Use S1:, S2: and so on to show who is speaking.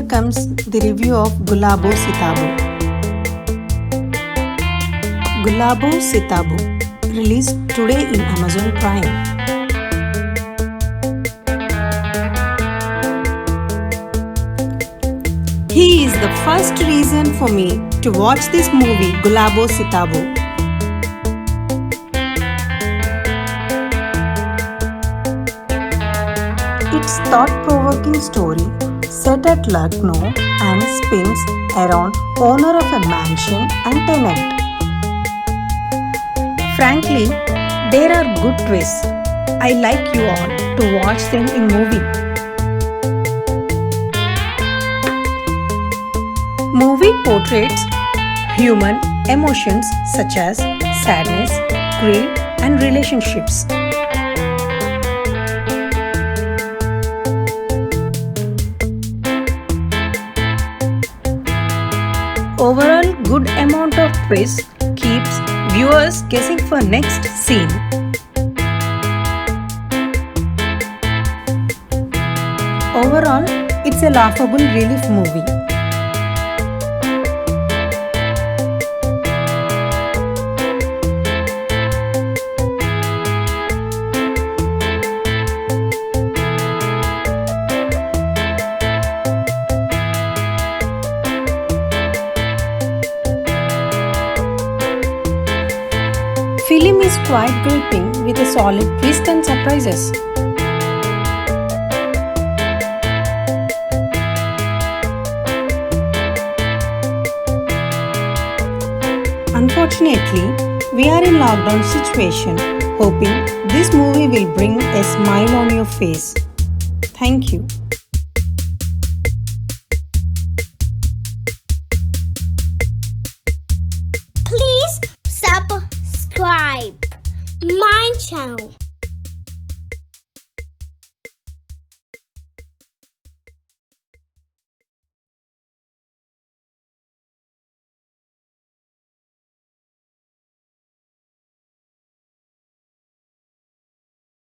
S1: comes the review of Gulabo Sitabo. Gulabo Sitabo, released today in Amazon Prime. He is the first reason for me to watch this movie Gulabo Sitabo. It's thought-provoking story set at Lucknow and spins around owner of a mansion and tenant. Frankly, there are good twists. I like you all to watch them in movie. Movie portrays human emotions such as sadness, grief, and relationships. Overall, good amount of twist keeps viewers guessing for next scene. Overall, it's a laughable relief movie. Film is quite gripping with a solid twist and surprises. Unfortunately, we are in lockdown situation, hoping this movie will bring a smile on your face. Thank you.
S2: Please subscribe my channel.